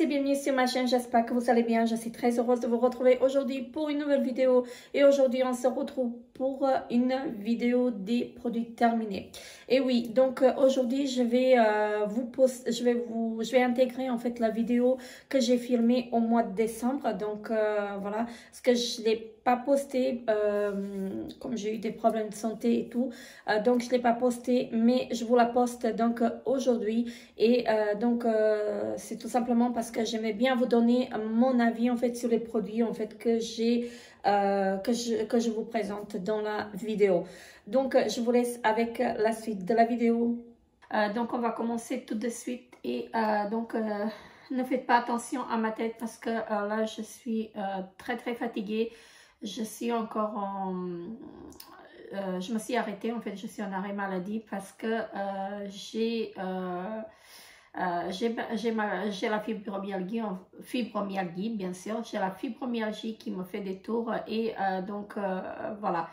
et bienvenue sur ma chaîne, j'espère que vous allez bien. Je suis très heureuse de vous retrouver aujourd'hui pour une nouvelle vidéo. Et aujourd'hui, on se retrouve pour une vidéo des produits terminés. Et oui, donc aujourd'hui, je vais je vais intégrer en fait la vidéo que j'ai filmée au mois de décembre. Donc voilà, parce que je ne l'ai pas posté, comme j'ai eu des problèmes de santé et tout. Donc je ne l'ai pas posté, mais je vous la poste donc aujourd'hui. Et c'est tout simplement parce que j'aimais bien vous donner mon avis en fait sur les produits en fait que je vous présente dans la vidéo. Donc je vous laisse avec la suite de la vidéo. Donc on va commencer tout de suite et ne faites pas attention à ma tête parce que là je suis très fatiguée. Je suis encore je me suis arrêtée, en fait je suis en arrêt maladie parce que j'ai la fibromyalgie, bien sûr. J'ai la fibromyalgie qui me fait des tours et voilà.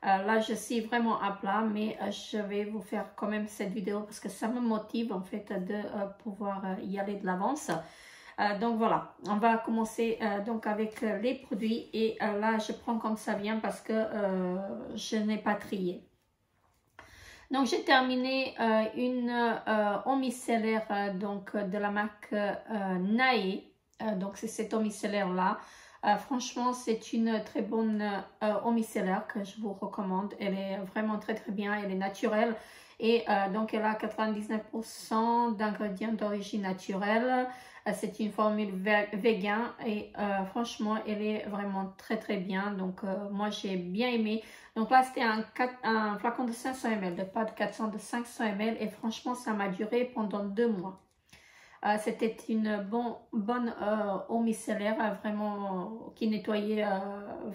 Là, je suis vraiment à plat, mais je vais vous faire quand même cette vidéo parce que ça me motive en fait de pouvoir y aller de l'avance. Donc voilà, on va commencer donc avec les produits et là, je prends comme ça vient parce que je n'ai pas trié. Donc j'ai terminé une eau micellaire donc de la marque Nae. Donc c'est cette eau micellaire là. Franchement c'est une très bonne eau micellaire que je vous recommande. Elle est vraiment très bien, elle est naturelle et donc elle a 99% d'ingrédients d'origine naturelle. C'est une formule vegan et franchement elle est vraiment très bien. Donc moi j'ai bien aimé. Donc là, c'était un flacon de 500 ml, de pas de 400, de 500 ml. Et franchement, ça m'a duré pendant 2 mois. C'était une bonne eau micellaire, vraiment, qui nettoyait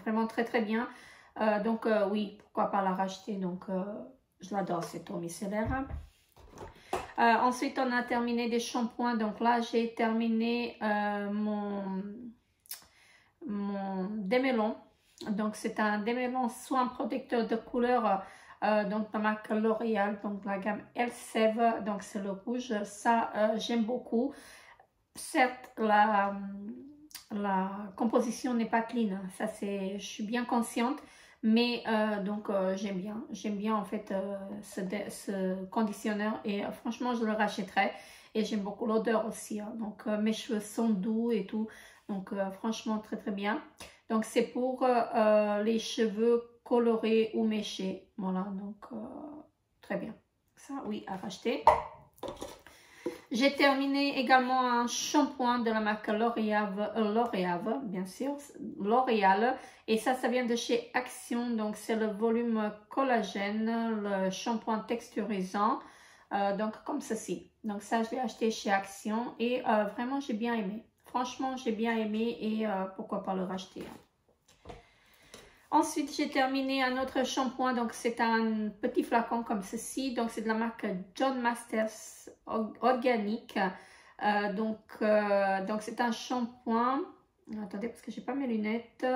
vraiment très bien. Oui, pourquoi pas la racheter. Donc, je l'adore, cette eau micellaire. Ensuite, on a terminé des shampoings. Donc là, j'ai terminé mon démêlon. Donc c'est un démêlant soin protecteur de couleur donc de marque L'Oréal, donc la gamme Elseve, donc c'est le rouge. Ça j'aime beaucoup. Certes la composition n'est pas clean, ça c'est, je suis bien consciente, mais j'aime bien en fait ce conditionneur et franchement je le rachèterai et j'aime beaucoup l'odeur aussi, hein. Donc mes cheveux sont doux et tout, donc franchement très bien. Donc c'est pour les cheveux colorés ou méchés, voilà, donc très bien, ça oui à racheter. J'ai terminé également un shampoing de la marque L'Oréal, bien sûr, L'Oréal. Et ça vient de chez Action. Donc, c'est le volume collagène, le shampoing texturisant. Donc, comme ceci. Donc, ça, je l'ai acheté chez Action. Et vraiment, j'ai bien aimé. Franchement, j'ai bien aimé. Et pourquoi pas le racheter. Ensuite, j'ai terminé un autre shampoing. Donc, c'est un petit flacon comme ceci. Donc, c'est de la marque John Masters Organique. Donc c'est un shampoing. Attendez, parce que j'ai pas mes lunettes.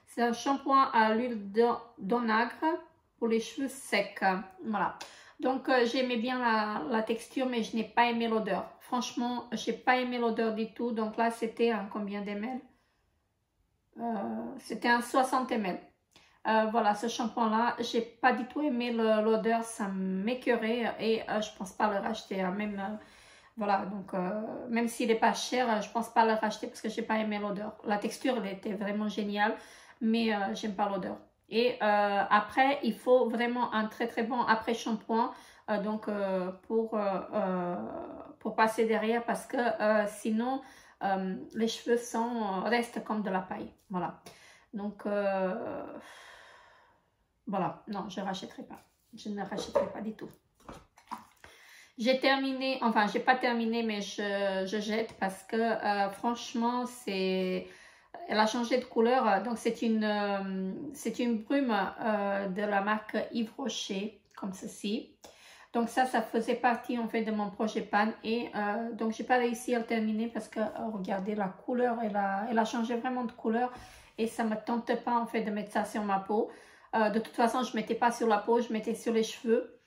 C'est un shampoing à l'huile d'onagre pour les cheveux secs. Voilà. Donc, j'aimais bien la texture, mais je n'ai pas aimé l'odeur. Franchement, j'ai pas aimé l'odeur du tout. Donc là, c'était un combien d'ml? C'était un 60 ml. Voilà, ce shampoing là, j'ai pas du tout aimé l'odeur, ça m'écœurait et je pense pas le racheter, hein. Même voilà, donc même s'il est pas cher, je pense pas le racheter parce que j'ai pas aimé l'odeur. La texture elle était vraiment géniale, mais j'aime pas l'odeur. Et après il faut vraiment un très bon après shampoing pour passer derrière parce que sinon les cheveux restent comme de la paille. Voilà, donc voilà, non, je ne rachèterai pas. Je ne rachèterai pas du tout. J'ai terminé, enfin, j'ai pas terminé, mais je jette parce que franchement, elle a changé de couleur. Donc, c'est une brume de la marque Yves Rocher, comme ceci. Donc, ça faisait partie en fait de mon projet pan. Et donc, j'ai pas réussi à le terminer parce que, regardez, la couleur, elle a changé vraiment de couleur. Et ça me tente pas en fait de mettre ça sur ma peau. De toute façon, je ne mettais pas sur la peau, je mettais sur les cheveux.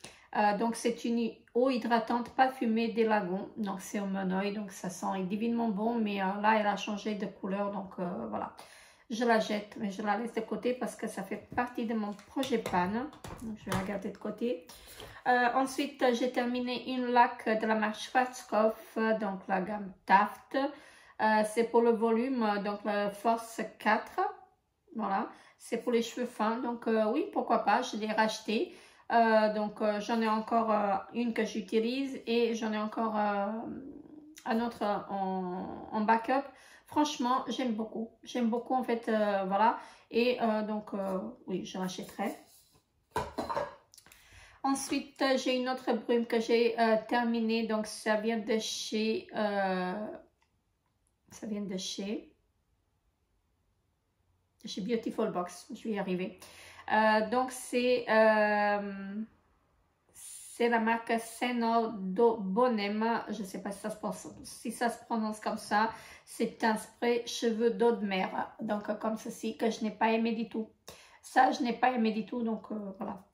Donc c'est une eau hydratante parfumée des lagons, donc c'est au Monoï, donc ça sent divinement bon, mais là elle a changé de couleur, donc voilà. Je la jette, mais je la laisse de côté parce que ça fait partie de mon projet pan. Donc je vais la garder de côté. Ensuite, j'ai terminé une laque de la marque Schwarzkopf, donc la gamme Taft. C'est pour le volume, donc la Force 4. Voilà, c'est pour les cheveux fins. Donc oui, pourquoi pas, je l'ai racheté. Donc j'en ai encore une que j'utilise et j'en ai encore un autre en backup. Franchement, j'aime beaucoup. J'aime beaucoup en fait, voilà. Et donc oui, je rachèterai. Ensuite, j'ai une autre brume que j'ai terminée. Donc ça vient de chez... Beautiful Box. Je vais y arriver. Donc c'est la marque Seno do Bonem. Je ne sais pas si ça se prononce comme ça. C'est un spray cheveux d'eau de mer. Donc comme ceci, que je n'ai pas aimé du tout. Ça, je n'ai pas aimé du tout. Donc voilà.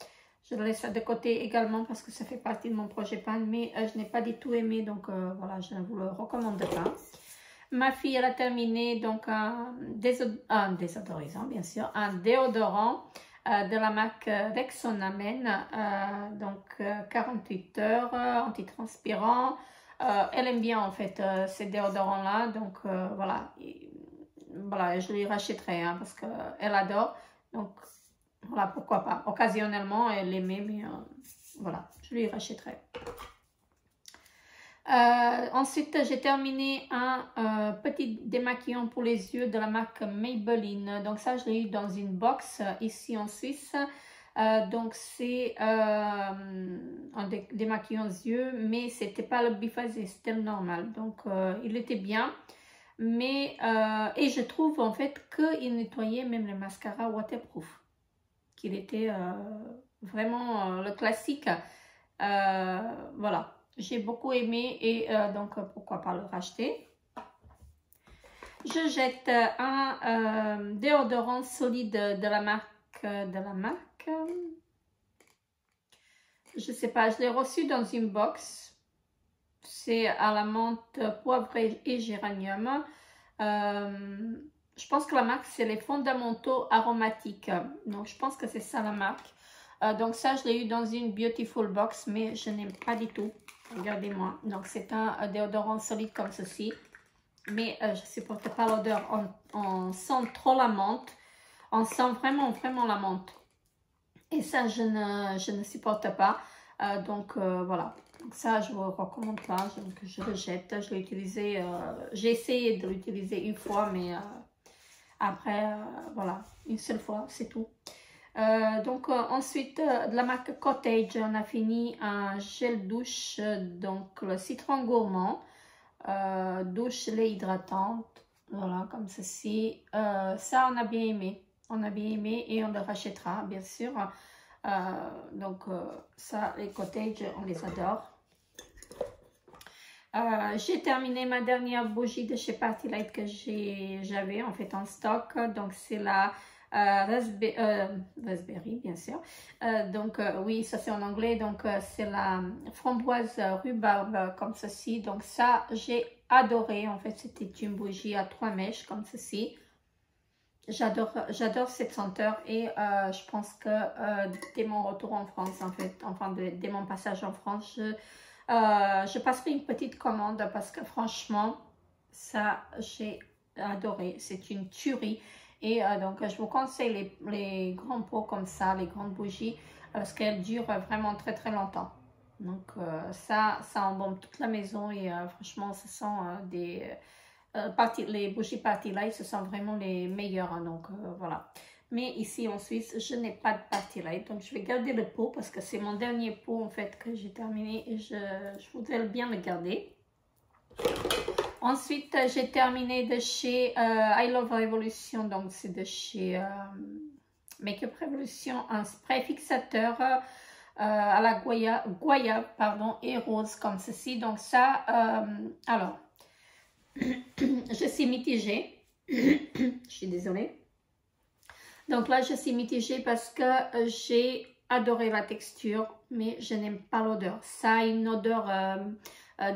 Je le laisse de côté également parce que ça fait partie de mon projet pan. Mais je n'ai pas du tout aimé. Donc voilà, je ne vous le recommande pas. Ma fille, elle a terminé donc un désodorisant, bien sûr, un déodorant de la marque Rexona Men, donc 48 heures, antitranspirant. Elle aime bien en fait ces déodorants-là, donc voilà. Voilà, je lui rachèterai hein, parce qu'elle adore. Donc voilà, pourquoi pas. Occasionnellement, elle l'aimait, mais voilà, je lui rachèterai. Ensuite, j'ai terminé un petit démaquillant pour les yeux de la marque Maybelline. Donc ça, je l'ai eu dans une box ici en Suisse. Donc c'est un démaquillant aux yeux, mais c'était pas le biphasé, c'était le normal. Donc il était bien. Mais, et je trouve en fait qu'il nettoyait même les mascaras waterproof. Qu'il était vraiment le classique. Voilà. J'ai beaucoup aimé et donc pourquoi pas le racheter. Je jette un déodorant solide de la marque. Je sais pas, je l'ai reçu dans une box. C'est à la menthe, poivre et géranium. Je pense que la marque c'est les fondamentaux aromatiques. Donc je pense que c'est ça la marque. Donc ça je l'ai eu dans une Beautiful Box mais je n'aime pas du tout. Regardez-moi. Donc c'est un déodorant solide comme ceci. Mais je ne supporte pas l'odeur. On sent trop la menthe. On sent vraiment la menthe. Et ça je ne supporte pas. Donc voilà. Donc ça je vous recommande pas. Donc je le jette. Je l'ai utilisé. J'ai essayé de l'utiliser une fois mais après voilà. Une seule fois c'est tout. Donc ensuite de la marque Cottage on a fini un gel douche donc le citron gourmand douche lait hydratante, voilà comme ceci. Ça on a bien aimé et on le rachètera bien sûr. Donc ça les Cottage on les adore. J'ai terminé ma dernière bougie de chez Party Light que j'avais en fait en stock, donc c'est la raspberry bien sûr. Donc oui ça c'est en anglais, donc c'est la framboise rhubarbe comme ceci. Donc ça j'ai adoré en fait, c'était une bougie à 3 mèches comme ceci. J'adore cette senteur et je pense que dès mon retour en France en fait, enfin dès mon passage en France, je passerai une petite commande parce que franchement ça j'ai adoré, c'est une tuerie. Et donc je vous conseille les grands pots comme ça, les grandes bougies, parce qu'elles durent vraiment très longtemps. Donc ça embaume toute la maison et franchement ce sont les bougies Party Light, ce sont vraiment les meilleures. Hein, donc voilà. Mais ici en Suisse, je n'ai pas de Party Light, donc je vais garder le pot parce que c'est mon dernier pot en fait que j'ai terminé et je voudrais bien le garder. Ensuite, j'ai terminé de chez I Love Revolution, donc c'est de chez Make-up Revolution, un spray fixateur à la goyave pardon, et rose comme ceci. Donc ça, alors, je suis mitigée, je suis désolée. Donc là, je suis mitigée parce que j'ai adoré la texture, mais je n'aime pas l'odeur. Ça a une odeur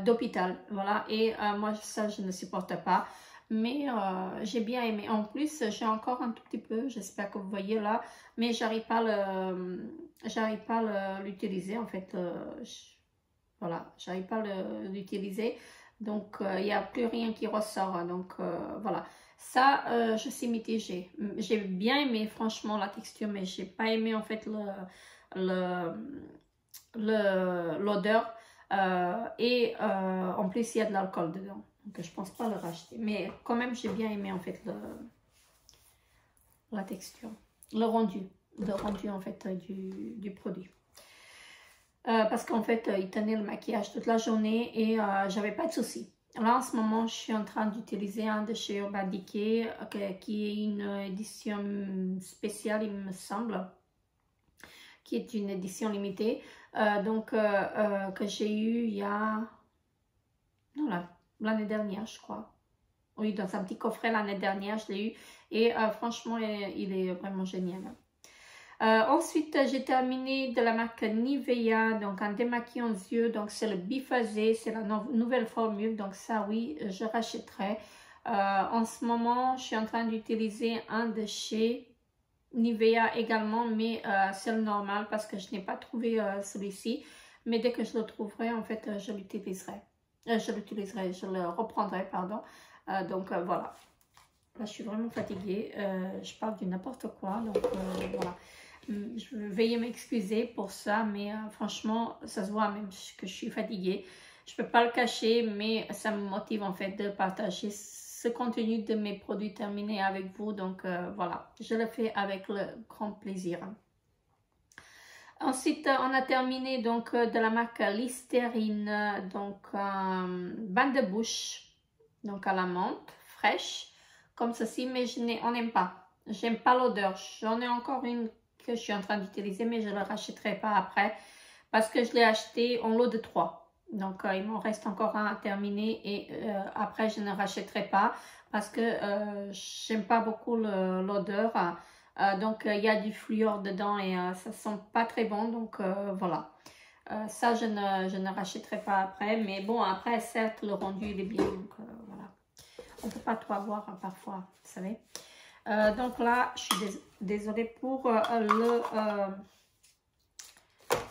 d'hôpital, voilà, et moi ça je ne supporte pas, mais j'ai bien aimé. En plus j'ai encore un tout petit peu, j'espère que vous voyez là, mais j'arrive pas l'utiliser en fait, voilà, j'arrive pas l'utiliser, donc il n'y a plus rien qui ressort, donc voilà. Ça, je suis mitigée. J'ai bien aimé franchement la texture, mais j'ai pas aimé en fait l'odeur. Et en plus, il y a de l'alcool dedans. Donc, je pense pas le racheter. Mais quand même, j'ai bien aimé en fait la texture. Le rendu en fait du produit. Parce qu'en fait, il tenait le maquillage toute la journée et j'avais pas de soucis. Là, en ce moment, je suis en train d'utiliser un de chez Urban Decay qui est une édition spéciale, il me semble, qui est une édition limitée. Que j'ai eu il y a... Non, l'année dernière, je crois. Oui, dans un petit coffret l'année dernière, je l'ai eu. Et franchement, il est vraiment génial. Ensuite, j'ai terminé de la marque Nivea, donc un démaquillant aux yeux, donc c'est le biphasé, c'est la nouvelle formule, donc ça oui, je rachèterai. En ce moment, je suis en train d'utiliser un de chez Nivea également, mais c'est le normal parce que je n'ai pas trouvé celui-ci, mais dès que je le trouverai, en fait, je l'utiliserai, je le reprendrai, pardon. Voilà. Là, je suis vraiment fatiguée, je parle du n'importe quoi, donc voilà. Je vais m'excuser pour ça, mais franchement, ça se voit même que je suis fatiguée. Je ne peux pas le cacher, mais ça me motive en fait de partager ce contenu de mes produits terminés avec vous. Donc voilà, je le fais avec le grand plaisir. Ensuite, on a terminé donc de la marque Listerine, donc bain de bouche, donc à la menthe, fraîche, comme ceci, mais on n'aime pas. J'aime pas l'odeur. J'en ai encore une que je suis en train d'utiliser, mais je ne le rachèterai pas après parce que je l'ai acheté en lot de 3. Donc il m'en reste encore un à terminer et après je ne rachèterai pas parce que j'aime pas beaucoup l'odeur. Donc il y a du fluor dedans et ça sent pas très bon, donc voilà. Ça je ne rachèterai pas après, mais bon, après certes le rendu il est bien, donc voilà. On peut pas tout avoir parfois, vous savez. Donc là, je suis désolée pour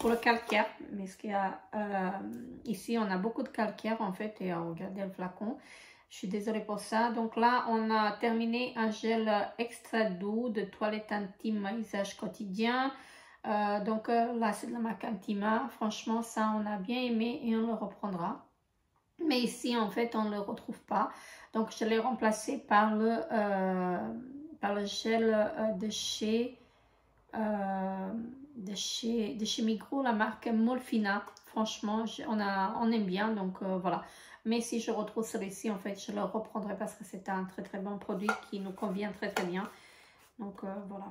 le calcaire, mais ce qu'il y a ici, on a beaucoup de calcaire en fait, et regardez le flacon. Je suis désolée pour ça. Donc là, on a terminé un gel extra doux de toilette intime usage quotidien. Là, c'est de la marque Intima. Franchement, ça, on a bien aimé et on le reprendra. Mais ici, en fait, on ne le retrouve pas. Donc, je l'ai remplacé par le gel de chez Migros, la marque Molfina. Franchement, on aime bien, donc voilà. Mais si je retrouve celui-ci, en fait, je le reprendrai parce que c'est un très très bon produit qui nous convient très très bien. Donc voilà.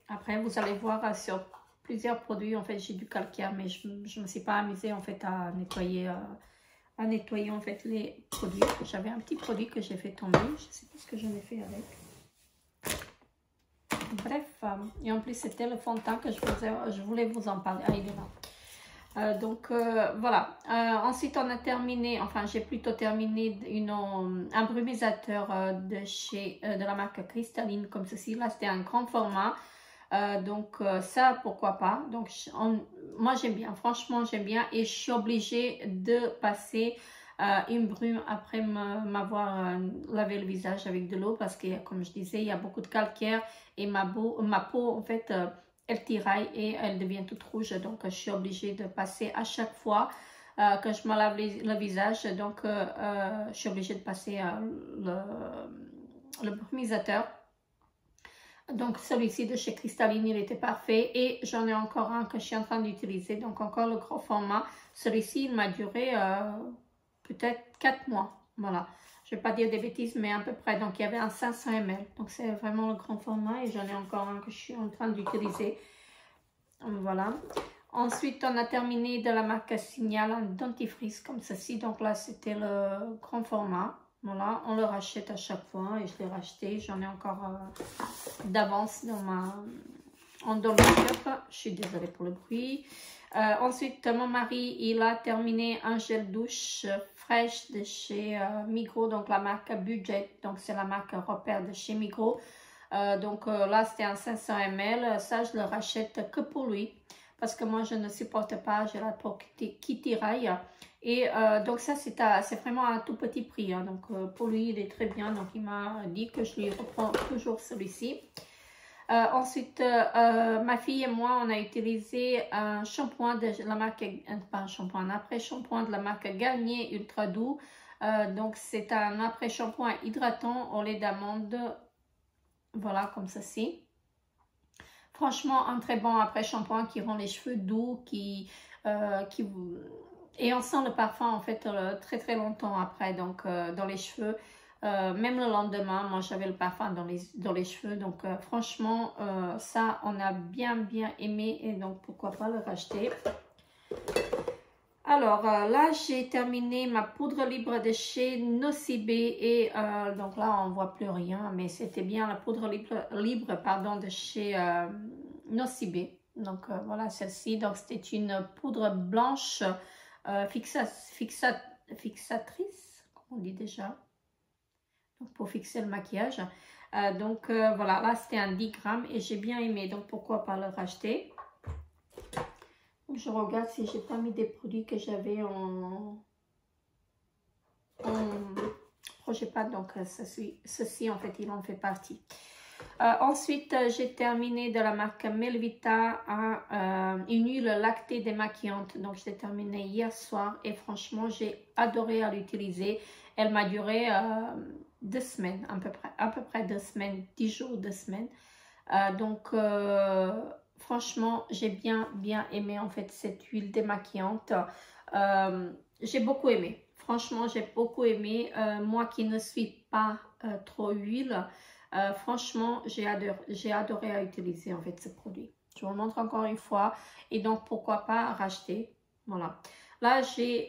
Après, vous allez voir sur plusieurs produits, en fait, j'ai du calcaire, mais je ne me suis pas amusée en fait à nettoyer en fait les produits. J'avais un petit produit que j'ai fait tomber, je ne sais pas ce que j'en ai fait avec. Bref, et en plus c'était le fond de teint que je voulais vous en parler. Ah, il est là. Voilà. Ensuite on a terminé, enfin j'ai plutôt terminé un brumisateur de la marque Cristalline comme ceci. Là c'était un grand format. Ça pourquoi pas. Donc moi j'aime bien, franchement j'aime bien, et je suis obligée de passer une brume après m'avoir lavé le visage avec de l'eau parce que comme je disais il y a beaucoup de calcaire et ma peau en fait elle tiraille et elle devient toute rouge, donc je suis obligée de passer à chaque fois que je me lave le visage, donc je suis obligée de passer le brumisateur. Donc celui-ci de chez Cristalline, il était parfait, et j'en ai encore un que je suis en train d'utiliser, donc encore le gros format. Celui-ci, il m'a duré peut-être 4 mois, voilà. Je ne vais pas dire des bêtises, mais à peu près. Donc il y avait un 500 ml, donc c'est vraiment le grand format, et j'en ai encore un que je suis en train d'utiliser. Voilà. Ensuite, on a terminé de la marque Signal un dentifrice comme ceci, donc là c'était le grand format. Voilà, on le rachète à chaque fois et je l'ai racheté. J'en ai encore d'avance Ondol Make-up. Je suis désolée pour le bruit. Ensuite, mon mari, il a terminé un gel douche fraîche de chez Migros, donc la marque Budget. Donc, c'est la marque repère de chez Migros. Donc là, c'était un 500 ml. Ça, je le rachète que pour lui. Parce que moi, je ne supporte pas. J'ai la peau qui tiraille. Et donc ça, c'est vraiment un tout petit prix. Hein. Donc pour lui, il est très bien. Donc il m'a dit que je lui reprends toujours celui-ci. Ensuite, ma fille et moi, on a utilisé un shampoing de la marque, pas un shampoing, un après-shampoing de la marque Garnier Ultra Doux. Donc, c'est un après-shampoing hydratant au lait d'amande. Voilà, comme ceci. Franchement, un très bon après-shampoing qui rend les cheveux doux, et on sent le parfum en fait très très longtemps après. Donc, dans les cheveux. Même le lendemain, moi j'avais le parfum dans les cheveux, donc franchement ça on a bien aimé et donc pourquoi pas le racheter. Alors là j'ai terminé ma poudre libre de chez Nocibé et donc là on voit plus rien, mais c'était bien la poudre libre pardon, de chez Nocibé. Donc voilà celle-ci, donc c'était une poudre blanche fixatrice, comme on dit déjà, pour fixer le maquillage. Donc voilà, là c'était un 10 grammes et j'ai bien aimé, donc pourquoi pas le racheter. Donc, je regarde si j'ai pas mis des produits que j'avais en projet pas, donc ceci en fait il en fait partie. Ensuite j'ai terminé de la marque Melvita une huile lactée démaquillante, donc je l'ai terminée hier soir et franchement j'ai adoré à l'utiliser. Elle m'a duré 2 semaines à peu près 2 semaines, 10 jours, 2 semaines. Donc franchement j'ai bien aimé en fait cette huile démaquillante. J'ai beaucoup aimé, franchement j'ai beaucoup aimé. Moi qui ne suis pas trop huile, franchement j'ai adoré à utiliser en fait ce produit. Je vous le montre encore une fois et donc pourquoi pas racheter. Voilà. Là, j'ai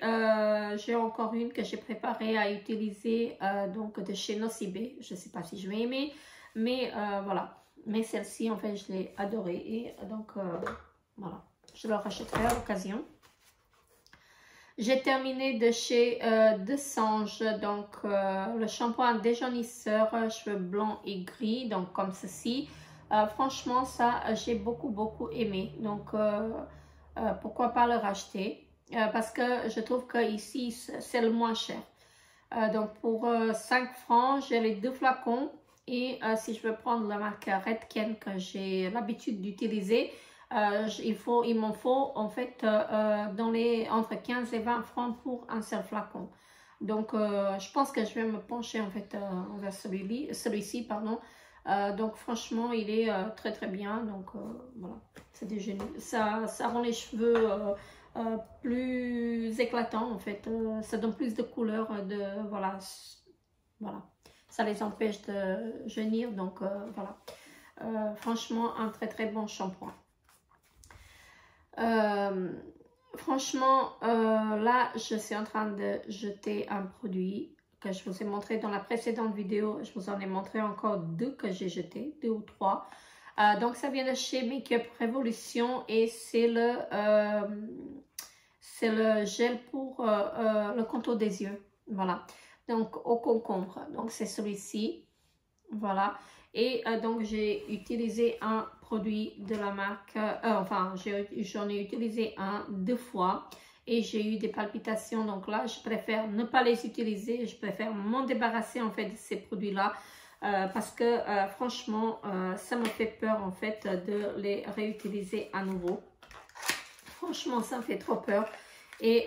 encore une que j'ai préparée à utiliser donc de chez Nocibé. Je ne sais pas si je vais aimer, mais voilà. Mais celle-ci, en fait, je l'ai adorée. Et donc, voilà. Je la rachèterai à l'occasion. J'ai terminé de chez Desange, donc le shampoing déjaunisseur, cheveux blancs et gris, donc comme ceci. Franchement, ça, j'ai beaucoup aimé. Donc, pourquoi pas le racheter? Parce que je trouve que ici c'est le moins cher. Donc pour 5 francs, j'ai les 2 flacons. Et si je veux prendre la marque Redken que j'ai l'habitude d'utiliser, il m'en faut en fait entre 15 et 20 francs pour un seul flacon. Donc je pense que je vais me pencher en fait vers celui-ci, pardon. Donc franchement il est très bien. Donc voilà, c'est des génies. Ça rend les cheveux plus éclatants en fait. Ça donne plus de couleurs, voilà. Ça les empêche de jaunir, donc voilà. Franchement un très bon shampoing. Franchement là je suis en train de jeter un produit que je vous ai montré dans la précédente vidéo. Je vous en ai montré encore 2 que j'ai jeté, 2 ou 3. Donc ça vient de chez Make-up Revolution et c'est le gel pour le contour des yeux. Voilà, donc au concombre. Donc c'est celui-ci. Voilà. Et donc j'ai utilisé un produit de la marque, enfin j'en ai utilisé un 2 fois et j'ai eu des palpitations. Donc là je préfère ne pas les utiliser, je préfère m'en débarrasser en fait de ces produits là parce que franchement ça me fait peur en fait de les réutiliser à nouveau. Franchement ça me fait trop peur et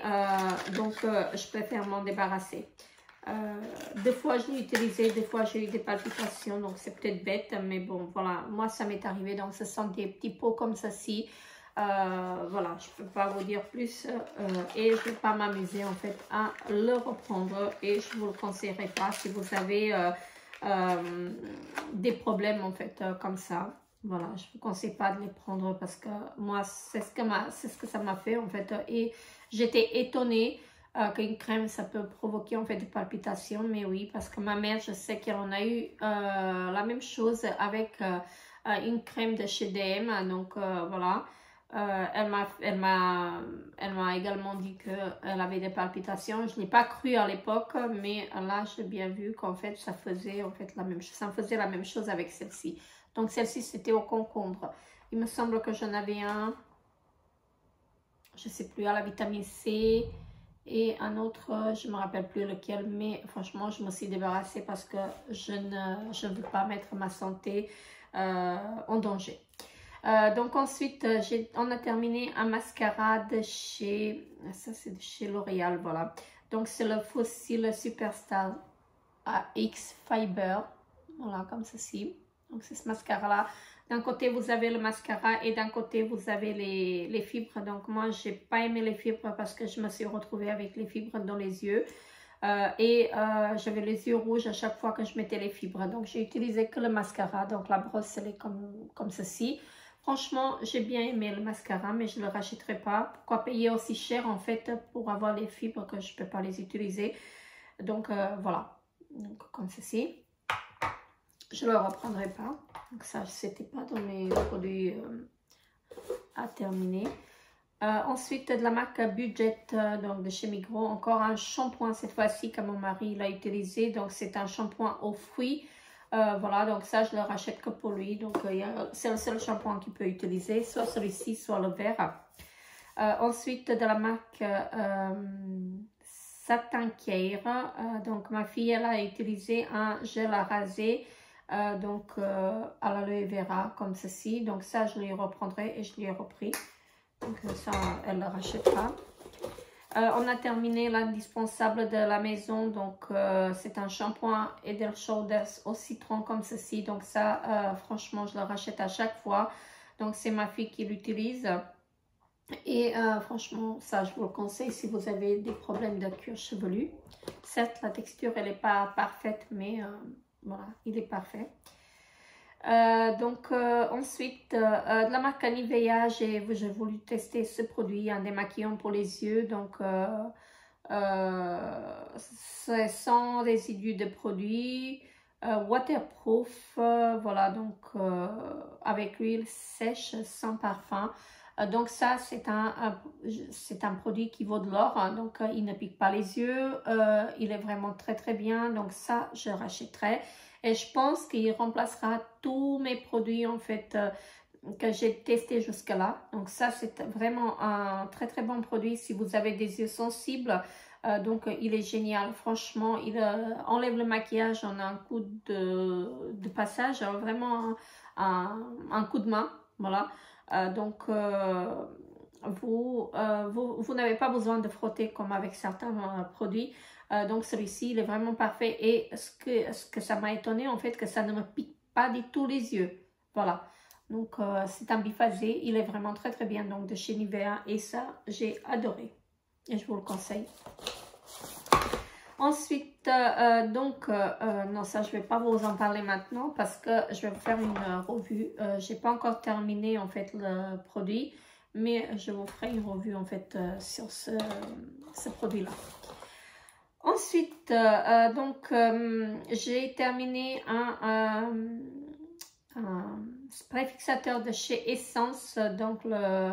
donc je préfère m'en débarrasser. 2 fois je l'ai utilisé, 2 fois j'ai eu des palpitations, donc c'est peut-être bête, mais bon voilà, moi ça m'est arrivé. Donc ce sont des petits pots comme ceci. Voilà, je peux pas vous dire plus et je vais pas m'amuser en fait à le reprendre et je vous le conseillerais pas si vous avez des problèmes en fait comme ça. Voilà, je vous conseille pas de les prendre parce que moi c'est ce que ça m'a fait en fait et j'étais étonnée qu'une crème ça peut provoquer en fait des palpitations. Mais oui, parce que ma mère, je sais qu'elle en a eu la même chose avec une crème de chez DM, donc voilà. Elle m'a également dit qu'elle avait des palpitations. Je n'ai pas cru à l'époque, mais là, j'ai bien vu qu'en fait, ça faisait en fait la même chose. Ça me faisait la même chose avec celle-ci. Donc, celle-ci, c'était au concombre. Il me semble que j'en avais un, je ne sais plus, à la vitamine C. Et un autre, je ne me rappelle plus lequel, mais franchement, je me suis débarrassée parce que je ne veux pas mettre ma santé en danger. Donc ensuite, on a terminé un mascara de chez, ça c'est de chez L'Oréal, voilà. Donc c'est le Fossil Superstar X Fiber, voilà, comme ceci. Donc c'est ce mascara-là. D'un côté, vous avez le mascara et d'un côté, vous avez les fibres. Donc moi, j'ai pas aimé les fibres parce que je me suis retrouvée avec les fibres dans les yeux. J'avais les yeux rouges à chaque fois que je mettais les fibres. Donc j'ai utilisé que le mascara. Donc la brosse, elle est comme ceci. Franchement, j'ai bien aimé le mascara, mais je ne le rachèterai pas. Pourquoi payer aussi cher, en fait, pour avoir les fibres que je ne peux pas les utiliser. Donc, voilà. Donc, comme ceci. Je ne le reprendrai pas. Donc, ça, c'était pas dans mes produits à terminer. Ensuite, de la marque Budget, donc de chez Migros. Encore un shampoing, cette fois-ci, que mon mari l'a utilisé. Donc, c'est un shampoing aux fruits. Voilà, donc ça, je le rachète que pour lui. Donc, c'est le seul shampoing qu'il peut utiliser, soit celui-ci, soit le vert. Ensuite, de la marque Satin Care. Donc, ma fille, elle a utilisé un gel à raser, donc à l'aloe vera, comme ceci. Donc, ça, je lui reprendrai et je lui ai repris. Donc, ça, elle le rachètera. On a terminé l'indispensable de la maison, donc c'est un shampoing Head & Shoulders au citron comme ceci. Donc ça, franchement, je le rachète à chaque fois. Donc c'est ma fille qui l'utilise. Et franchement, ça, je vous le conseille si vous avez des problèmes de cuir chevelu. Certes, la texture, elle n'est pas parfaite, mais voilà, il est parfait. Ensuite, de la marque Nivea, j'ai voulu tester ce produit, un démaquillant pour les yeux. Donc, c'est sans résidus de produits, waterproof, voilà, donc avec l'huile sèche, sans parfum. Donc ça, c'est un produit qui vaut de l'or, hein, donc il ne pique pas les yeux, il est vraiment très très bien, donc ça, je rachèterai. Et je pense qu'il remplacera tous mes produits en fait que j'ai testé jusque-là. Donc ça, c'est vraiment un très très bon produit si vous avez des yeux sensibles. Donc il est génial. Franchement, il enlève le maquillage en un coup de passage. Vraiment un coup de main. Voilà. Vous n'avez pas besoin de frotter comme avec certains produits. Donc celui-ci, il est vraiment parfait. Et ce que ça m'a étonné, en fait, que ça ne me pique pas du tout les yeux. Voilà. Donc c'est un biphasé. Il est vraiment très très bien. Donc de chez Nivea. Et ça, j'ai adoré. Et je vous le conseille. Ensuite, non, ça, je ne vais pas vous en parler maintenant parce que je vais vous faire une revue. Je n'ai pas encore terminé, en fait, le produit. Mais je vous ferai une revue, en fait, sur ce produit-là. Ensuite, j'ai terminé un spray fixateur de chez Essence, donc le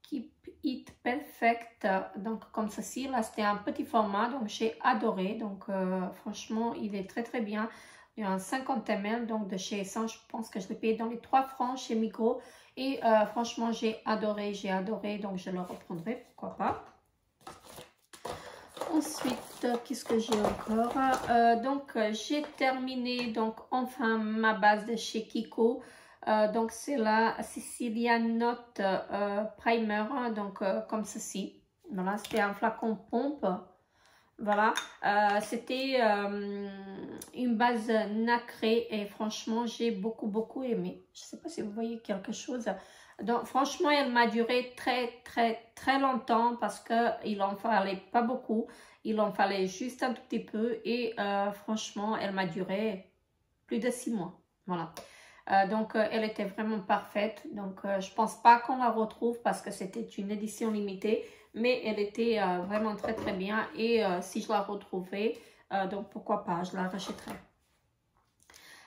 Keep It Perfect, donc comme ceci. Là, c'était un petit format, donc j'ai adoré. Donc, franchement, il est très très bien. Il y a un 50 ml, donc de chez Essence. Je pense que je l'ai payé dans les 3 francs chez Migros. Et franchement, j'ai adoré, donc je le reprendrai, pourquoi pas. Ensuite, qu'est-ce que j'ai encore? J'ai terminé donc enfin ma base de chez Kiko. Donc c'est la Sicilian Note Primer, donc comme ceci. Voilà, c'était un flacon pompe. Voilà, c'était une base nacrée et franchement j'ai beaucoup aimé. Je ne sais pas si vous voyez quelque chose. Donc franchement elle m'a duré très longtemps parce qu'il en fallait pas beaucoup. Il en fallait juste un tout petit peu et franchement elle m'a duré plus de 6 mois. Voilà. Elle était vraiment parfaite. Donc je pense pas qu'on la retrouve parce que c'était une édition limitée. Mais elle était vraiment très bien. Et si je la retrouvais, donc pourquoi pas, je la rachèterai.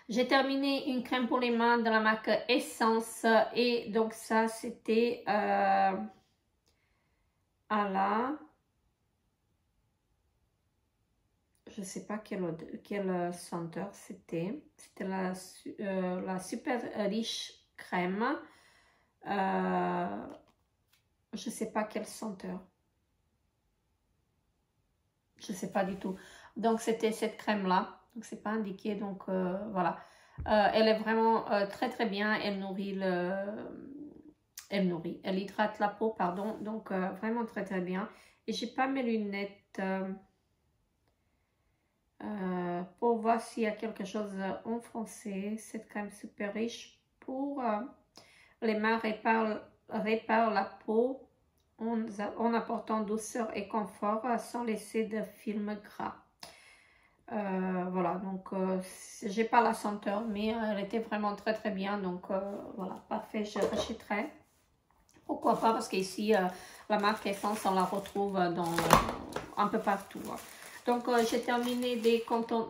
J'ai terminé une crème pour les mains de la marque Essence et donc ça c'était à la, je sais pas quelle senteur c'était la super riche crème, je sais pas quelle senteur, je sais pas du tout. Donc c'était cette crème là, donc c'est pas indiqué, donc voilà. Elle est vraiment très très bien, elle nourrit elle hydrate la peau, pardon, donc vraiment très très bien. Et j'ai pas mes lunettes pour voir s'il y a quelque chose en français. Cette crème super riche pour les mains répare la peau en apportant douceur et confort sans laisser de film gras. Voilà, donc j'ai pas la senteur, mais elle était vraiment très très bien, donc voilà, parfait, je rachèterai. Pourquoi pas, parce qu'ici la marque Essence, on la retrouve un peu partout. Donc j'ai terminé des cotons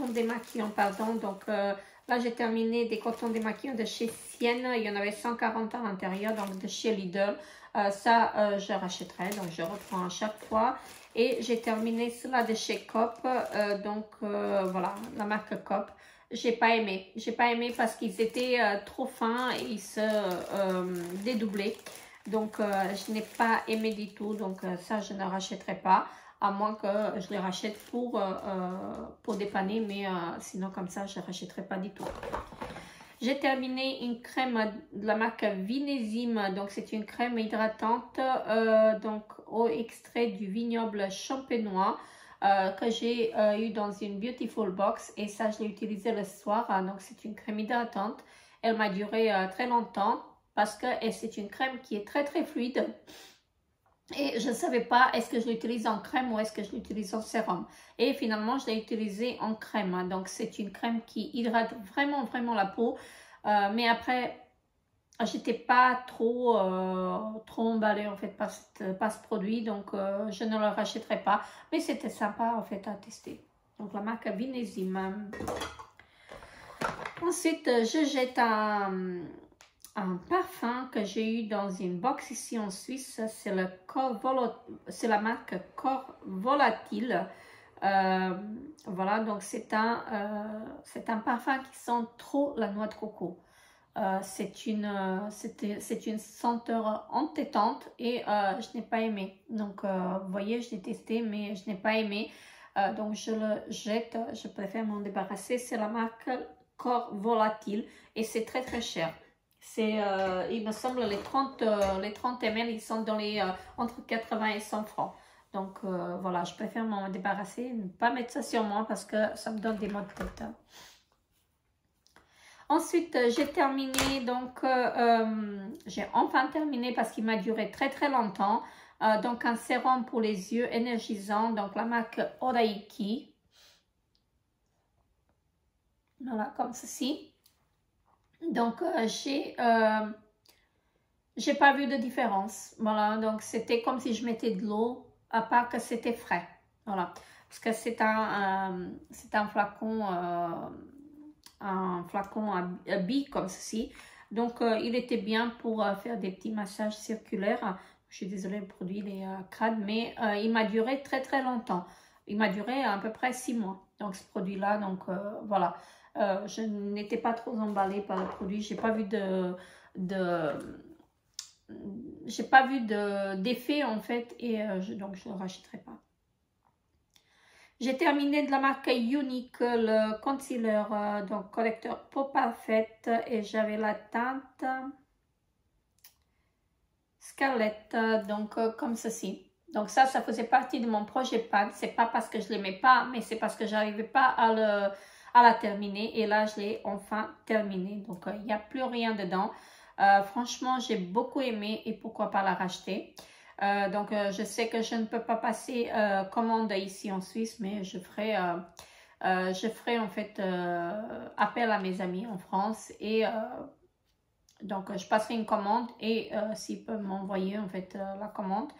démaquillants, pardon, donc là j'ai terminé des cotons démaquillants de chez Sienne, il y en avait 140 à l'intérieur, donc de chez Lidl. Ça je rachèterai, donc je reprends à chaque fois. Et j'ai terminé cela de chez Coop, donc voilà, la marque Coop. J'ai pas aimé parce qu'ils étaient trop fins et ils se dédoublaient. Donc je n'ai pas aimé du tout, donc ça je ne rachèterai pas, à moins que je les rachète pour dépanner, mais sinon comme ça je ne rachèterai pas du tout. J'ai terminé une crème de la marque Vinésime, donc c'est une crème hydratante donc au extrait du vignoble champenois que j'ai eu dans une Beautiful Box, et ça je l'ai utilisé le soir, donc c'est une crème hydratante. Elle m'a duré très longtemps parce que c'est une crème qui est très très fluide. Et je ne savais pas est-ce que je l'utilise en crème ou est-ce que je l'utilise en sérum. Et finalement, je l'ai utilisé en crème. Donc, c'est une crème qui hydrate vraiment, vraiment la peau. Mais après, j'étais pas trop emballée en fait par ce produit. Donc, je ne le rachèterai pas. Mais c'était sympa en fait à tester. Donc, la marque Vinésime. Ensuite, je jette un parfum que j'ai eu dans une box ici en Suisse, c'est la marque Corps Volatile. Voilà, donc c'est un parfum qui sent trop la noix de coco. C'est une senteur entêtante et je n'ai pas aimé. Donc, vous voyez, je l'ai testé, mais je n'ai pas aimé. Donc, je le jette. Je préfère m'en débarrasser. C'est la marque Corps Volatile et c'est très très cher. Il me semble, les 30 ml, ils sont dans les entre 80 et 100 francs. Donc, voilà, je préfère m'en débarrasser, ne pas mettre ça sur moi parce que ça me donne des maux de tête. Ensuite, j'ai terminé, donc, j'ai enfin terminé parce qu'il m'a duré très très longtemps. Donc, un sérum pour les yeux énergisant, donc la marque Oraiki. Voilà, comme ceci. Donc, j'ai pas vu de différence. Voilà, donc c'était comme si je mettais de l'eau, à part que c'était frais. Voilà, parce que c'est un flacon, à billes comme ceci. Donc, il était bien pour faire des petits massages circulaires. Je suis désolée, le produit il est crade, mais il m'a duré très très longtemps. Il m'a duré à peu près 6 mois. Donc, ce produit-là, donc voilà. Je n'étais pas trop emballée par le produit. J'ai pas vu d'effet en fait, et donc je ne le rachèterai pas. J'ai terminé de la marque Unique le concealer, donc correcteur peau parfaite, et j'avais la teinte Scarlett, donc comme ceci. Donc ça faisait partie de mon projet PAD. C'est pas parce que je l'aimais pas, mais c'est parce que j'arrivais pas à la terminer, et là je l'ai enfin terminée. Donc il n'y a plus rien dedans. Franchement, j'ai beaucoup aimé, et pourquoi pas la racheter. Donc, je sais que je ne peux pas passer commande ici en Suisse, mais je ferai en fait appel à mes amis en France, et donc je passerai une commande, et s'ils peuvent m'envoyer en fait la commande,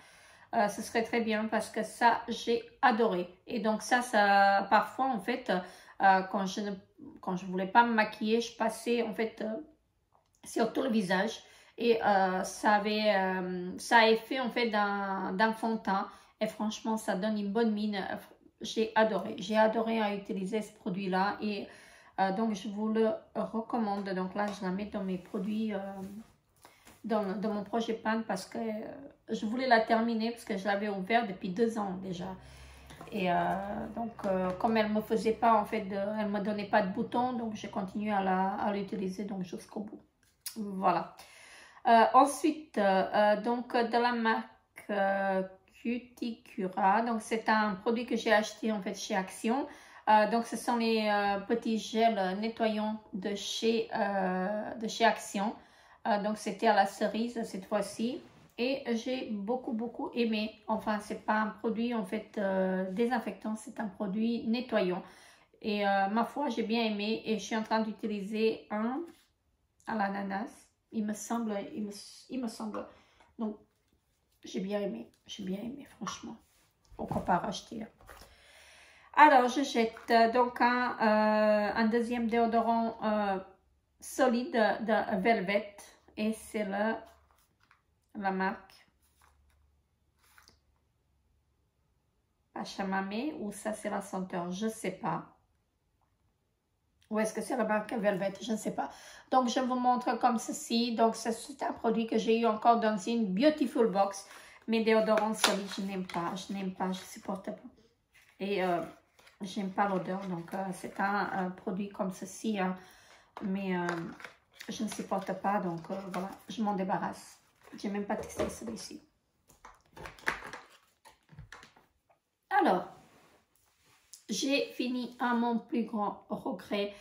ce serait très bien parce que ça j'ai adoré. Et donc ça parfois en fait quand je quand je voulais pas me maquiller, je passais en fait sur tout le visage. Et ça a effet en fait d'un fond de teint. Et franchement, ça donne une bonne mine. J'ai adoré à utiliser ce produit-là. Et donc, je vous le recommande. Donc là, je la mets dans mes produits, dans mon projet pan parce que je voulais la terminer parce que je l'avais ouvert depuis 2 ans déjà. Et donc, comme elle me faisait pas, en fait, elle me donnait pas de boutons, donc j'ai continué à l'utiliser donc jusqu'au bout. Voilà. Ensuite, donc de la marque Cuticura, donc c'est un produit que j'ai acheté en fait chez Action. Donc ce sont les petits gels nettoyants de chez Action. Donc c'était à la cerise cette fois-ci. Et j'ai beaucoup aimé. Enfin, c'est pas un produit en fait désinfectant, c'est un produit nettoyant. Et ma foi, j'ai bien aimé. Et je suis en train d'utiliser un à l'ananas. Il me semble. Donc, j'ai bien aimé, franchement. Pourquoi pas racheter? Alors, je jette donc un deuxième déodorant solide de Velvet. Et c'est la marque Pachamame, ou ça c'est la senteur, je ne sais pas. Ou est-ce que c'est la marque Velvet? Je ne sais pas. Donc, je vous montre comme ceci. Donc, c'est un produit que j'ai eu encore dans une Beautiful Box. Mais déodorants solides, je n'aime pas. Je ne supporte pas. Et j'aime pas l'odeur. Donc, c'est un produit comme ceci. Hein. Mais je ne supporte pas. Donc, voilà, je m'en débarrasse. Je n'ai même pas testé celui-ci. Alors, j'ai fini à mon plus grand regret.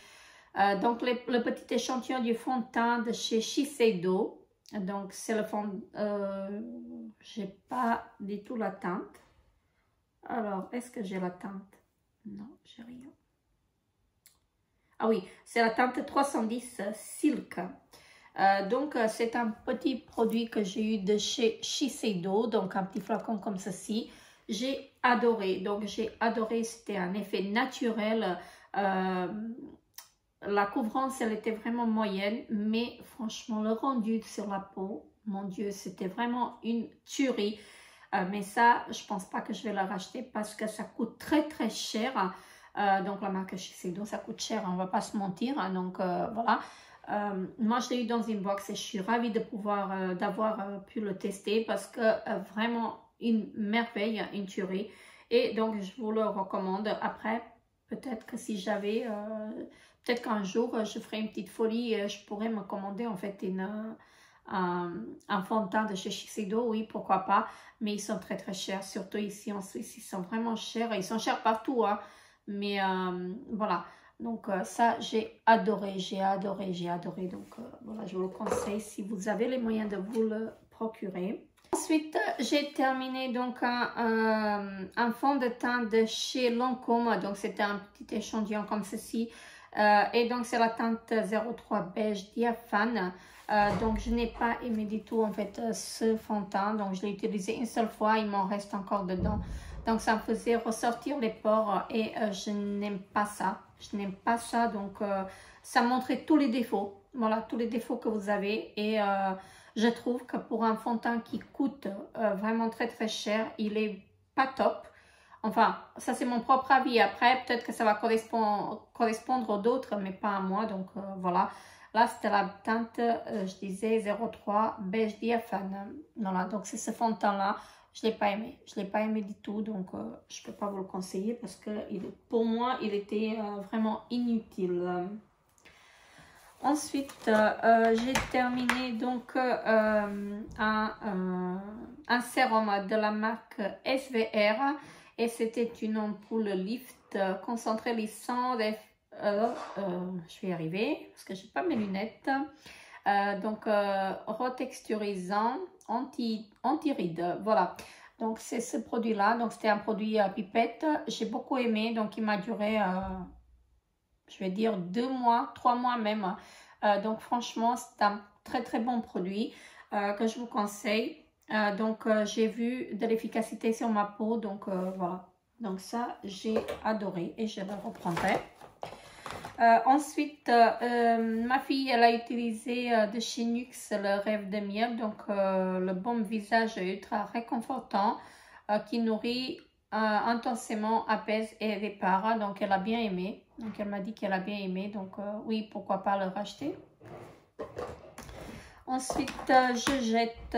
Donc, le petit échantillon du fond de teint de chez Shiseido. Donc, c'est le fond... j'ai pas du tout la teinte. Alors, est-ce que j'ai la teinte? Non, j'ai rien. Ah oui, c'est la teinte 310 Silk. Donc, c'est un petit produit que j'ai eu de chez Shiseido. Donc, un petit flacon comme ceci. J'ai adoré. Donc, j'ai adoré. C'était un effet naturel. La couvrance, elle était vraiment moyenne, mais franchement, le rendu sur la peau, mon Dieu, c'était vraiment une tuerie. Mais ça, je pense pas que je vais la racheter parce que ça coûte très cher. Donc, la marque Shiseido, ça coûte cher, on va pas se mentir. Hein, donc, voilà. Moi, je l'ai eu dans une box et je suis ravie de pouvoir, d'avoir pu le tester parce que vraiment une merveille, une tuerie. Et donc, je vous le recommande. Après, peut-être que si j'avais... peut-être qu'un jour, je ferai une petite folie et je pourrais me commander en fait un fond de teint de chez Shiseido. Oui, pourquoi pas. Mais ils sont très chers. Surtout ici en Suisse, ils sont vraiment chers. Ils sont chers partout. Hein. Mais voilà. Donc ça, j'ai adoré. Donc voilà, je vous le conseille si vous avez les moyens de vous le procurer. Ensuite, j'ai terminé donc un fond de teint de chez Lancôme. Donc c'était un petit échantillon comme ceci. Et donc c'est la teinte 03 beige diaphane. Donc je n'ai pas aimé du tout en fait ce fond de teint. Donc je l'ai utilisé une seule fois, il m'en reste encore dedans. Donc ça me faisait ressortir les pores et je n'aime pas ça. Je n'aime pas ça, donc ça montrait tous les défauts. Voilà, tous les défauts que vous avez. Et je trouve que pour un fond de teint qui coûte vraiment très cher, il est pas top. Enfin, ça c'est mon propre avis. Après, peut-être que ça va correspondre aux d'autres, mais pas à moi. Donc voilà. Là, c'était la teinte, je disais 03 beige diaphane. Voilà, donc c'est ce fond de teint-là. Je ne l'ai pas aimé. Je ne l'ai pas aimé du tout. Donc, je ne peux pas vous le conseiller parce que pour moi, il était vraiment inutile. Ensuite, j'ai terminé donc un sérum de la marque SVR. Et c'était une ampoule Lift concentrée lissant. Je vais y arriver parce que je n'ai pas mes lunettes. Donc, retexturisant, anti-rides. Voilà. Donc, c'est ce produit-là. Donc, c'était un produit à pipette. J'ai beaucoup aimé. Donc, il m'a duré, je vais dire, 2 mois, 3 mois même. Donc, franchement, c'est un très bon produit que je vous conseille. Donc, j'ai vu de l'efficacité sur ma peau. Donc, voilà. Donc, ça, j'ai adoré et je le reprendrai. Ensuite, ma fille, elle a utilisé de chez NYX le rêve de miel, donc le baume visage ultra réconfortant qui nourrit intensément, apaise et répare. Donc elle a bien aimé, donc elle m'a dit qu'elle a bien aimé, donc oui, pourquoi pas le racheter. Ensuite, je jette,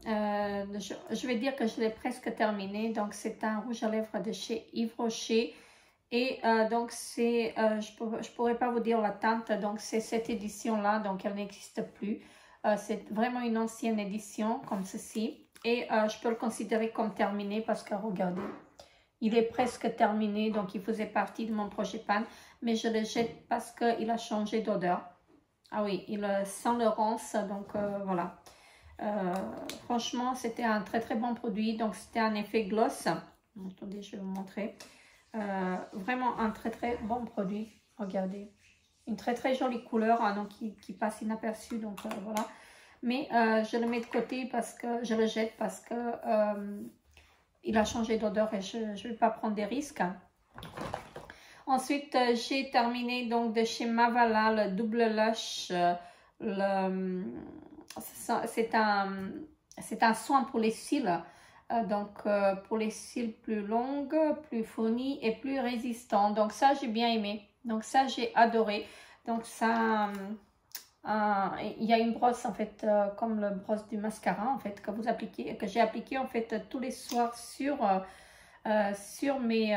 je vais dire que je l'ai presque terminé, donc c'est un rouge à lèvres de chez Yves Rocher. Et donc, c'est, je pourrais pas vous dire la teinte, donc c'est cette édition-là, donc elle n'existe plus. C'est vraiment une ancienne édition, comme ceci. Et je peux le considérer comme terminé parce que, regardez, il est presque terminé, donc il faisait partie de mon projet pan. Mais je le jette parce qu'il a changé d'odeur. Ah oui, il sent le ronce, donc voilà. Franchement, c'était un très très bon produit, donc c'était un effet gloss. Attendez, je vais vous montrer. Vraiment un très très bon produit, regardez, une très très jolie couleur, hein, donc qui passe inaperçu, donc voilà, mais je le mets de côté parce que je le jette parce que il a changé d'odeur et je ne vais pas prendre des risques. Ensuite, j'ai terminé donc de chez Mavala le double lush, c'est un soin pour les cils. Donc pour les cils plus longues, plus fournis et plus résistants. Donc ça j'ai bien aimé. Donc ça j'ai adoré. Donc ça, il y a une brosse en fait comme le brosse du mascara en fait que vous appliquez, que j'ai appliqué en fait tous les soirs sur mes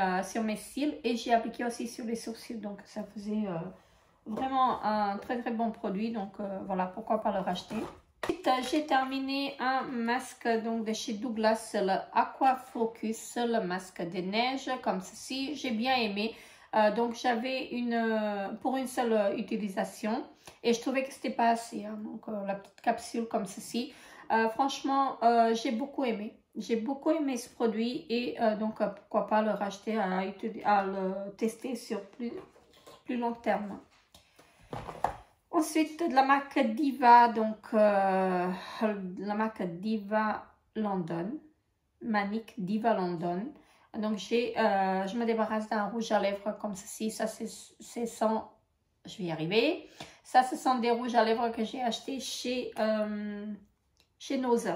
cils et j'ai appliqué aussi sur les sourcils. Donc ça faisait vraiment un très très bon produit. Donc voilà, pourquoi pas le racheter. J'ai terminé un masque donc de chez Douglas, le Aqua Focus, le masque des neiges comme ceci. J'ai bien aimé. Donc j'avais pour une seule utilisation et je trouvais que c'était pas assez. Hein, donc la petite capsule comme ceci. Franchement, j'ai beaucoup aimé. J'ai beaucoup aimé ce produit et donc pourquoi pas le racheter à le tester sur plus long terme. Ensuite, de la marque Diva, donc la marque Diva London, Manic Diva London. Donc, je me débarrasse d'un rouge à lèvres comme ceci. Ça, c'est sans, je vais y arriver. Ça, ce sont des rouges à lèvres que j'ai achetés chez Nose.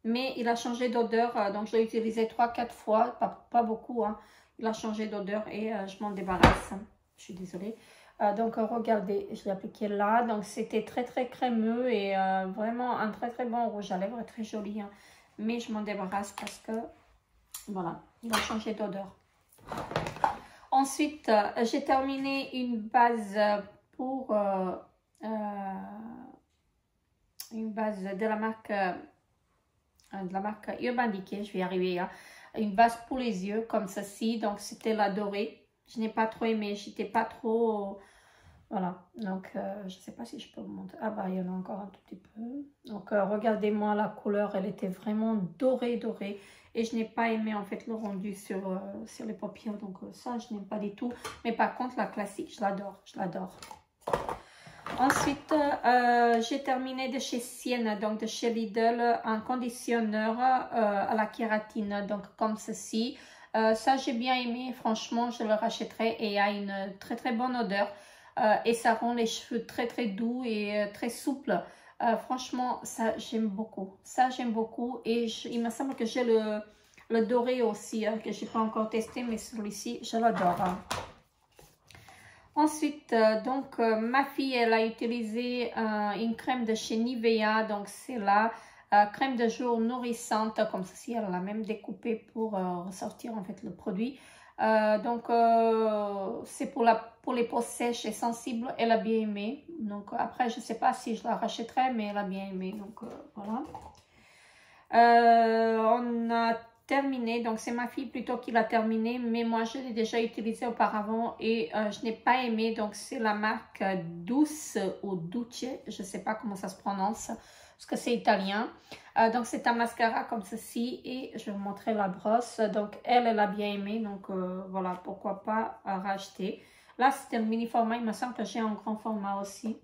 Mais il a changé d'odeur, donc je l'ai utilisé 3-4 fois, pas beaucoup. Hein. Il a changé d'odeur et je m'en débarrasse. Je suis désolée. Donc regardez, je l'ai appliqué là, donc c'était très très crémeux et vraiment un très très bon rouge à lèvres, très joli, hein. Mais je m'en débarrasse parce que voilà, il a changé d'odeur. Ensuite, j'ai terminé une base une base de la marque Urban Decay, je vais y arriver, hein. Une base pour les yeux comme ceci, donc c'était la dorée. Je n'ai pas trop aimé, j'étais pas trop... Voilà, donc je ne sais pas si je peux vous montrer. Ah bah il y en a encore un tout petit peu. Donc regardez-moi la couleur, elle était vraiment dorée. Et je n'ai pas aimé en fait le rendu sur les paupières. Donc ça, je n'aime pas du tout. Mais par contre, la classique, je l'adore. Ensuite, j'ai terminé de chez Sienne, donc de chez Lidl, un conditionneur à la kératine, donc comme ceci. Ça, j'ai bien aimé, franchement, je le rachèterai et il a une très très bonne odeur. Et ça rend les cheveux très très doux et très souples. Franchement, ça j'aime beaucoup. Ça j'aime beaucoup. Et il me semble que j'ai le doré aussi, hein, que je n'ai pas encore testé, mais celui-ci, je l'adore. Hein. Ensuite, donc, ma fille, elle a utilisé une crème de chez Nivea. Donc, c'est la crème de jour nourrissante, comme ceci. Elle l'a même découpée pour ressortir en fait le produit. Donc c'est pour les peaux sèches et sensibles. Elle a bien aimé. Donc après je ne sais pas si je la rachèterai, mais elle a bien aimé. Donc voilà. On a terminé. Donc c'est ma fille plutôt qui l'a terminé, mais moi je l'ai déjà utilisé auparavant et je n'ai pas aimé. Donc c'est la marque Douce ou Duce, je ne sais pas comment ça se prononce parce que c'est italien. Donc c'est un mascara comme ceci et je vais vous montrer la brosse. Donc elle a bien aimé, donc voilà, pourquoi pas racheter. Là c'était le mini format, il me semble que j'ai un grand format aussi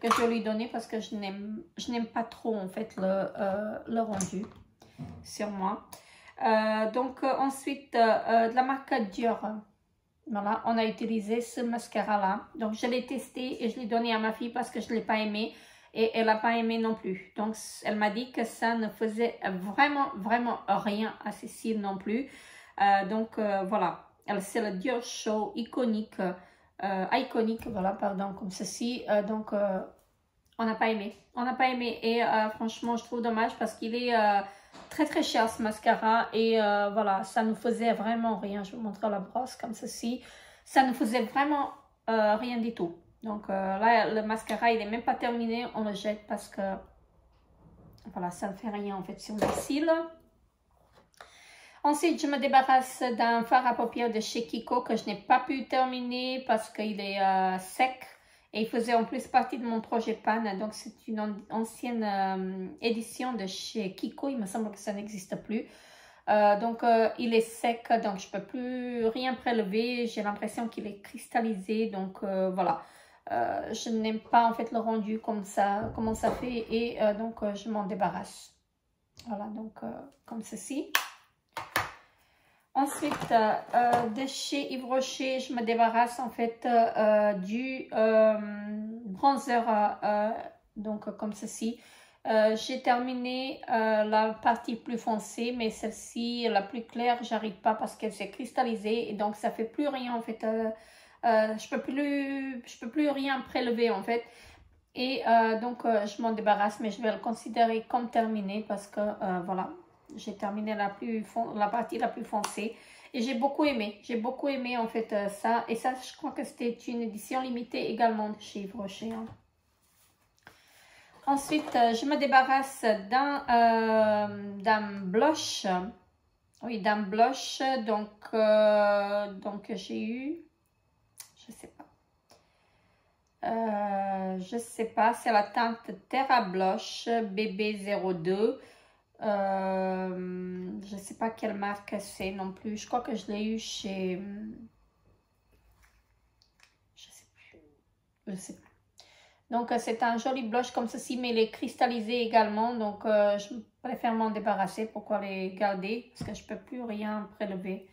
que je vais lui donner parce que je n'aime pas trop en fait le rendu sur moi. Donc ensuite de la marque Dior. Voilà, on a utilisé ce mascara-là. Donc, je l'ai testé et je l'ai donné à ma fille parce que je ne l'ai pas aimé. Et elle n'a pas aimé non plus. Donc, elle m'a dit que ça ne faisait vraiment rien à Cécile non plus. Voilà. C'est le Dior Show iconique. Iconique, voilà, pardon, comme ceci. On n'a pas aimé. On n'a pas aimé. Et franchement, je trouve dommage parce qu'il est très cher ce mascara. Et voilà, ça ne faisait vraiment rien. Je vais vous montrer la brosse comme ceci. Ça ne faisait vraiment rien du tout. Donc là, le mascara, il n'est même pas terminé. On le jette parce que voilà, ça ne fait rien en fait sur les cils. Ensuite, je me débarrasse d'un fard à paupières de chez Kiko que je n'ai pas pu terminer parce qu'il est sec. Et il faisait en plus partie de mon projet Pan. Donc, c'est une ancienne édition de chez Kiko. Il me semble que ça n'existe plus. Il est sec. Donc, je ne peux plus rien prélever. J'ai l'impression qu'il est cristallisé. Donc, voilà. Je n'aime pas en fait le rendu comme ça, comment ça fait. Et je m'en débarrasse. Voilà, donc comme ceci. Ensuite, de chez Yves Rocher, je me débarrasse en fait du bronzer, comme ceci. J'ai terminé la partie plus foncée, mais celle-ci, la plus claire, j'arrive pas parce qu'elle s'est cristallisée et donc ça fait plus rien en fait. Je peux plus rien prélever en fait. Et je m'en débarrasse, mais je vais le considérer comme terminé parce que voilà. J'ai terminé la partie la plus foncée et j'ai beaucoup aimé en fait ça. Et ça, je crois que c'était une édition limitée également de chez Yves Rocher. Hein. Ensuite, je me débarrasse d'un blush. Oui, d'un blush. Donc j'ai eu, je sais pas, c'est la teinte Terra Blush BB02. Je sais pas quelle marque c'est non plus. Je crois que je l'ai eu chez... Je sais plus. Donc, c'est un joli blush comme ceci, mais il est cristallisé également. Donc, je préfère m'en débarrasser. Pourquoi les garder? Parce que je peux plus rien prélever.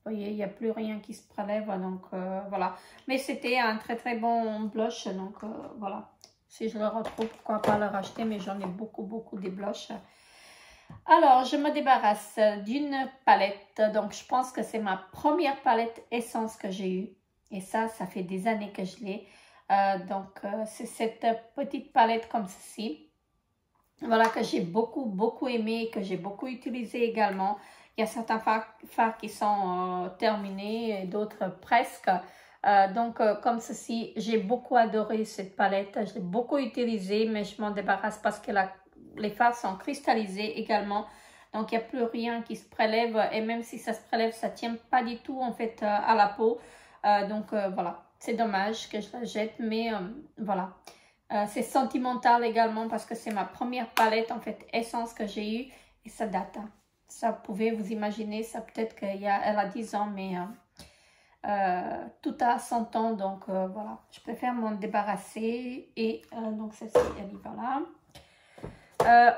Vous voyez, il n'y a plus rien qui se prélève. Donc, voilà. Mais c'était un très bon blush. Donc, voilà. Si je le retrouve, pourquoi pas le racheter? Mais j'en ai beaucoup des blushs. Alors, je me débarrasse d'une palette. Donc, je pense que c'est ma première palette essence que j'ai eue. Et ça fait des années que je l'ai. C'est cette petite palette comme ceci. Voilà, que j'ai beaucoup aimé, que j'ai beaucoup utilisé également. Il y a certains fards qui sont terminés et d'autres presque. Comme ceci, j'ai beaucoup adoré cette palette. Je l'ai beaucoup utilisée, mais je m'en débarrasse parce que les fards sont cristallisés également. Donc, il n'y a plus rien qui se prélève. Et même si ça se prélève, ça ne tient pas du tout en fait à la peau. Voilà. C'est dommage que je la jette, mais voilà. C'est sentimental également parce que c'est ma première palette en fait essence que j'ai eue et ça date. Hein. Ça, vous pouvez vous imaginer, ça peut-être qu'elle a 10 ans, mais tout a 100 ans. Donc voilà, je préfère m'en débarrasser. Et donc celle-ci, elle y va là.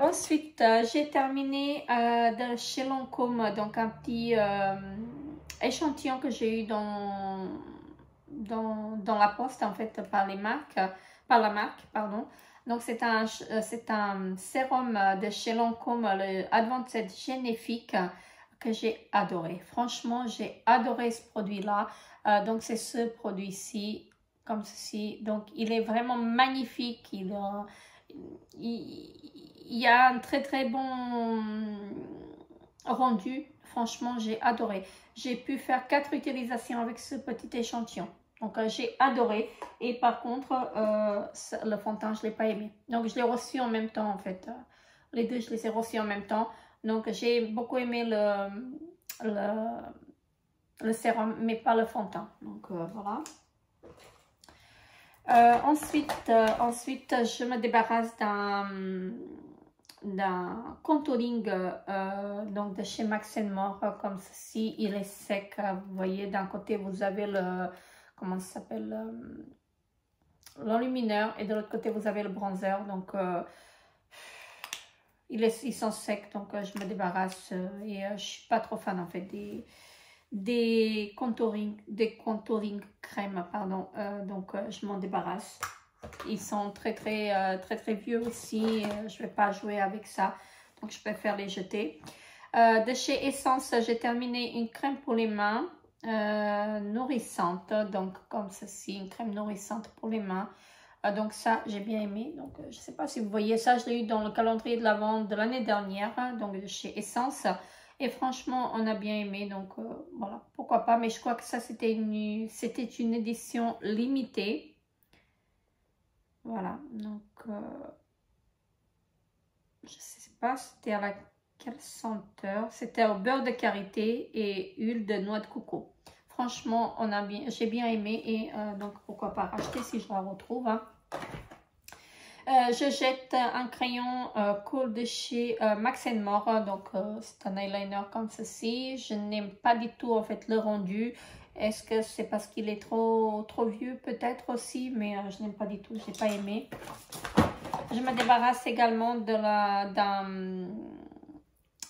Ensuite, j'ai terminé de chez Lancôme, donc un petit échantillon que j'ai eu dans la poste en fait par la marque, pardon. Donc c'est un sérum de chez Lancôme, le Advanced Génifique que j'ai adoré. Franchement, j'ai adoré ce produit-là. Donc c'est ce produit-ci, comme ceci. Donc il est vraiment magnifique. Il y a un très bon rendu. Franchement, j'ai adoré. J'ai pu faire 4 utilisations avec ce petit échantillon. Donc, j'ai adoré. Et par contre, le fond de teint, je ne l'ai pas aimé. Donc, je l'ai reçu en même temps, en fait. Les deux, je les ai reçus en même temps. Donc, j'ai beaucoup aimé le sérum, mais pas le fond de teint. Donc, voilà. Ensuite, je me débarrasse d'un contouring donc de chez Max More comme ceci. Il est sec. Vous voyez, d'un côté, vous avez comment ça s'appelle, l'enlumineur et de l'autre côté vous avez le bronzer. Donc ils sont secs, donc je me débarrasse et je suis pas trop fan en fait des contouring crème, pardon. Donc, je m'en débarrasse. Ils sont très vieux aussi. Je vais pas jouer avec ça. Donc, je préfère les jeter. De chez Essence, j'ai terminé une crème pour les mains nourrissante. Donc, comme ceci, une crème nourrissante pour les mains. Donc, ça, j'ai bien aimé. Donc, je sais pas si vous voyez ça. Je l'ai eu dans le calendrier de l'Avent de l'année dernière. Donc, de chez Essence. Et franchement, on a bien aimé. Donc, voilà, pourquoi pas. Mais je crois que ça, c'était une édition limitée. Voilà, donc, je sais pas, c'était à quelle senteur. C'était au beurre de karité et huile de noix de coco. Franchement, j'ai bien aimé et donc, pourquoi pas racheter si je la retrouve. Hein. Je jette un crayon cool de chez Max More. Donc, c'est un eyeliner comme ceci. Je n'aime pas du tout, en fait, le rendu. Est-ce que c'est parce qu'il est trop vieux? Peut-être aussi, mais je n'aime pas du tout. Je n'ai pas aimé. Je me débarrasse également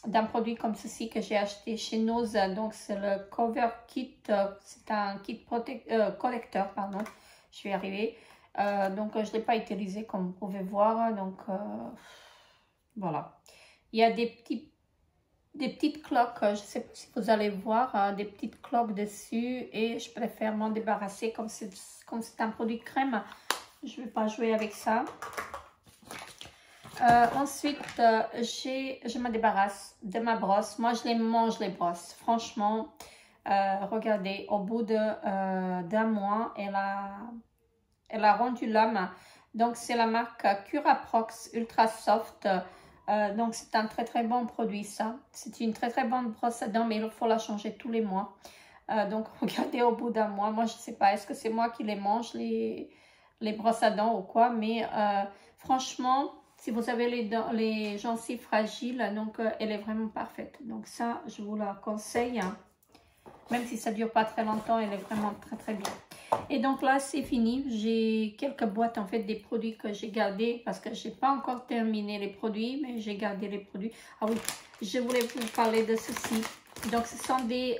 d'un produit comme ceci que j'ai acheté chez Nose. Donc, c'est le Cover Kit. C'est un kit collecteur, pardon. Je vais y arriver. Donc, je ne l'ai pas utilisé comme vous pouvez voir. Donc, voilà. Il y a des petites cloques. Je ne sais pas si vous allez voir. Des petites cloques dessus. Et je préfère m'en débarrasser comme c'est un produit crème. Je ne vais pas jouer avec ça. Ensuite, je me débarrasse de ma brosse. Moi, je les mange, les brosses. Franchement, regardez, au bout d'un mois, elle a rendu l'âme. Donc, c'est la marque Curaprox Ultra Soft. Donc, c'est un très bon produit, ça. C'est une très bonne brosse à dents, mais il faut la changer tous les mois. Donc, regardez, au bout d'un mois, moi, je ne sais pas, est-ce que c'est moi qui les mange, les brosses à dents ou quoi, mais franchement, si vous avez les gencives fragiles, donc elle est vraiment parfaite. Donc ça, je vous la conseille. Hein. Même si ça ne dure pas très longtemps, elle est vraiment très bien. Et donc là, c'est fini. J'ai quelques boîtes, en fait, des produits que j'ai gardés parce que je n'ai pas encore terminé les produits, mais j'ai gardé les produits. Ah oui, je voulais vous parler de ceci. Donc, ce sont des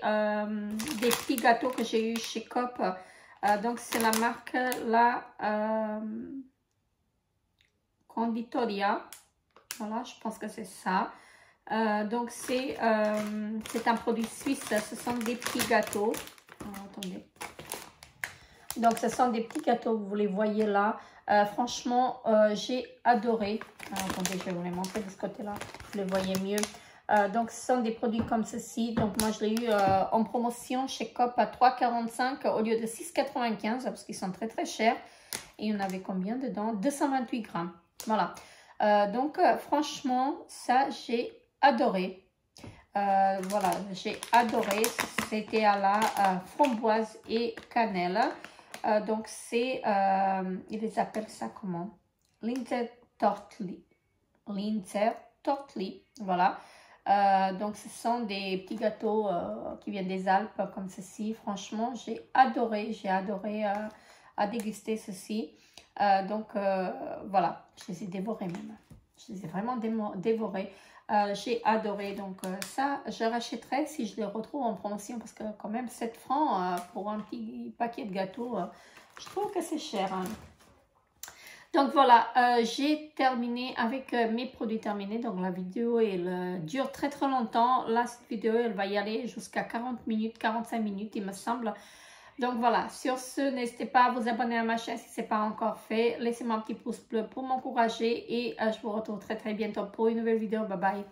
petits gâteaux que j'ai eu chez Coop. Donc, c'est la marque Conditoria. Voilà, je pense que c'est ça. Donc, c'est un produit suisse. Ce sont des petits gâteaux. Attendez. Donc, ce sont des petits gâteaux. Vous les voyez là. Franchement, j'ai adoré. Attendez, je vais vous les montrer de ce côté-là. Vous les voyez mieux. Donc, ce sont des produits comme ceci. Donc, moi, je l'ai eu en promotion chez Coop à 3,45 au lieu de 6,95 parce qu'ils sont très chers. Et il y en avait combien dedans? 228 grammes. Voilà. Donc, franchement, ça, j'ai adoré. Voilà, j'ai adoré. C'était à la framboise et cannelle. Donc, c'est, ils les appellent ça comment? Linzer Tortli. Voilà. Donc, ce sont des petits gâteaux qui viennent des Alpes comme ceci. Franchement, j'ai adoré à déguster ceci. Donc, voilà, je les ai dévorés même. Je les ai vraiment dévorés. J'ai adoré. Donc, ça, je rachèterai si je les retrouve en promotion parce que quand même, 7 francs pour un petit paquet de gâteaux, je trouve que c'est cher. Hein. Donc, voilà, j'ai terminé avec mes produits terminés. Donc, la vidéo, elle dure très longtemps. Là, cette vidéo, elle va y aller jusqu'à 40 minutes, 45 minutes, il me semble. Donc voilà, sur ce, n'hésitez pas à vous abonner à ma chaîne si ce n'est pas encore fait. Laissez-moi un petit pouce bleu pour m'encourager et je vous retrouve très bientôt pour une nouvelle vidéo. Bye bye.